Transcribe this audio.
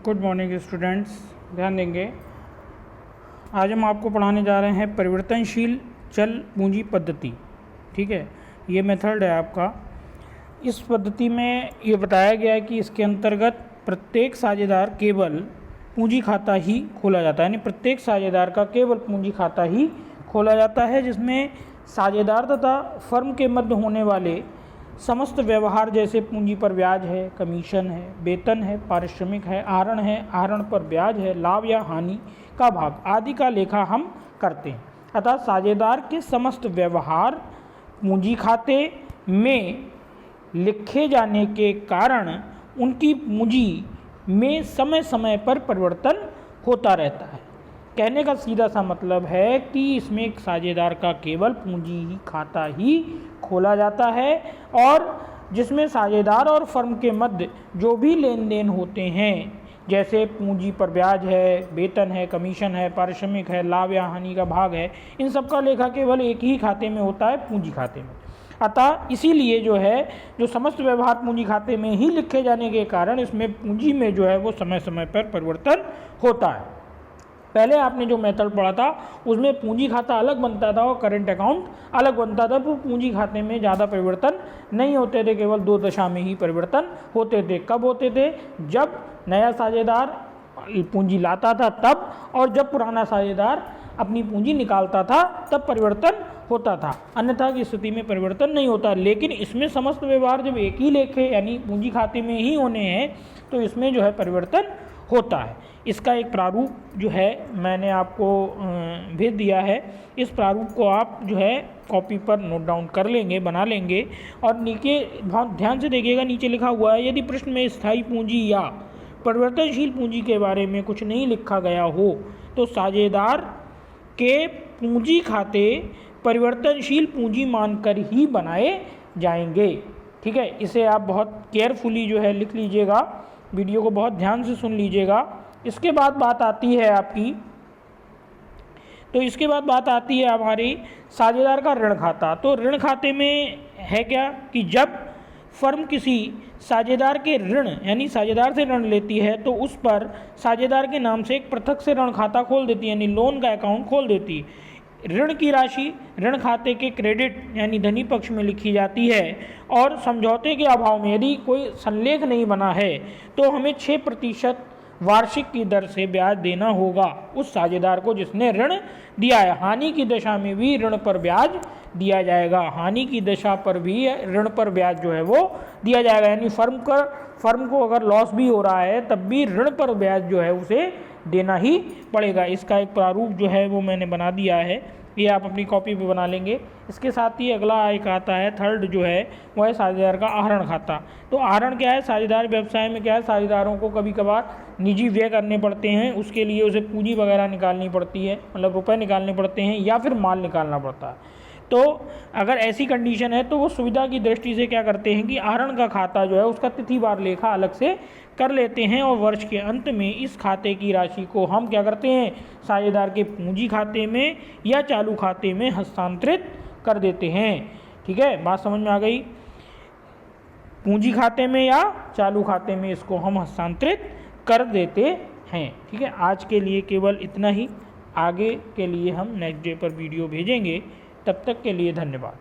Good morning students, ध्यान देंगे। आज हम आपको पढ़ाने जा रहे हैं परिवर्तनशील चल पूंजी पद्धति। ठीक है, ये मेथड है आपका। इस पद्धति में ये बताया गया है कि इसके अंतर्गत प्रत्येक साझेदार केवल पूंजी खाता ही खोला जाता है, यानी प्रत्येक साझेदार का केवल पूंजी खाता ही खोला जाता है, जिसमें साझेदार तथा फर्म के मध्य होने वाले समस्त व्यवहार जैसे पूंजी पर ब्याज है, कमीशन है, वेतन है, पारिश्रमिक है, आहरण पर ब्याज है, लाभ या हानि का भाग आदि का लेखा हम करते हैं। अतः साझेदार के समस्त व्यवहार पूंजी खाते में लिखे जाने के कारण उनकी पूंजी में समय समय पर परिवर्तन होता रहता है। कहने का सीधा सा मतलब है कि इसमें एक साझेदार का केवल पूंजी ही खाता ही खोला जाता है और जिसमें साझेदार और फर्म के मध्य जो भी लेन देन होते हैं, जैसे पूंजी पर ब्याज है, वेतन है, कमीशन है, पारिश्रमिक है, लाभ या हानि का भाग है, इन सब का लेखा केवल एक ही खाते में होता है, पूंजी खाते में। अतः इसीलिए जो समस्त व्यवहार पूंजी खाते में ही लिखे जाने के कारण इसमें पूंजी में वो समय समय पर परिवर्तन होता है। पहले आपने जो मेथड पढ़ा था उसमें पूंजी खाता अलग बनता था और करंट अकाउंट अलग बनता था, तो पूंजी खाते में ज़्यादा परिवर्तन नहीं होते थे, केवल 2 दशा में ही परिवर्तन होते थे। कब होते थे? जब नया साझेदार पूंजी लाता था तब, और जब पुराना साझेदार अपनी पूंजी निकालता था तब परिवर्तन होता था, अन्यथा की स्थिति में परिवर्तन नहीं होता। लेकिन इसमें समस्त व्यवहार जब एक ही लेखे यानी पूंजी खाते में ही होने हैं तो इसमें परिवर्तन होता है। इसका एक प्रारूप मैंने आपको भेज दिया है। इस प्रारूप को आप कॉपी पर नोट डाउन कर लेंगे, बना लेंगे, और नीचे बहुत ध्यान से देखिएगा, नीचे लिखा हुआ है यदि प्रश्न में स्थायी पूंजी या परिवर्तनशील पूंजी के बारे में कुछ नहीं लिखा गया हो तो साझेदार के पूंजी खाते परिवर्तनशील पूंजी मानकर ही बनाए जाएंगे। ठीक है, इसे आप बहुत केयरफुली लिख लीजिएगा, वीडियो को बहुत ध्यान से सुन लीजिएगा। इसके बाद बात आती है हमारी साझेदार का ऋण खाता। तो ऋण खाते में है क्या कि जब फर्म किसी साझेदार के ऋण यानी साझेदार से ऋण लेती है तो उस पर साझेदार के नाम से एक पृथक से ऋण खाता खोल देती है, यानी लोन का अकाउंट खोल देती है। ऋण की राशि ऋण खाते के क्रेडिट यानी धनी पक्ष में लिखी जाती है और समझौते के अभाव में यदि कोई संलेख नहीं बना है तो हमें 6% वार्षिक की दर से ब्याज देना होगा उस साझेदार को जिसने ऋण दिया है। हानि की दशा में भी ऋण पर ब्याज दिया जाएगा, हानि की दशा पर भी ऋण पर ब्याज वो दिया जाएगा, यानी फर्म को अगर लॉस भी हो रहा है तब भी ऋण पर ब्याज उसे देना ही पड़ेगा। इसका एक प्रारूप वो मैंने बना दिया है, ये आप अपनी कॉपी पे बना लेंगे। इसके साथ ही अगला एक आता है, थर्ड वो है साझेदार का आहरण खाता। तो आहरण क्या है? साझेदार व्यवसाय में क्या है, साझेदारों को कभी कभार निजी व्यय करने पड़ते हैं, उसके लिए उसे पूंजी वगैरह निकालनी पड़ती है, मतलब रुपए निकालने पड़ते हैं या फिर माल निकालना पड़ता है। तो अगर ऐसी कंडीशन है तो वो सुविधा की दृष्टि से क्या करते हैं कि आहरण का खाता उसका तिथिवार लेखा अलग से कर लेते हैं और वर्ष के अंत में इस खाते की राशि को हम क्या करते हैं, साझेदार के पूंजी खाते में या चालू खाते में हस्तांतरित कर देते हैं। ठीक है, बात समझ में आ गई? पूंजी खाते में या चालू खाते में इसको हम हस्तांतरित कर देते हैं। ठीक है, आज के लिए केवल इतना ही, आगे के लिए हम नेक्स्ट डे पर वीडियो भेजेंगे। तब तक के लिए धन्यवाद।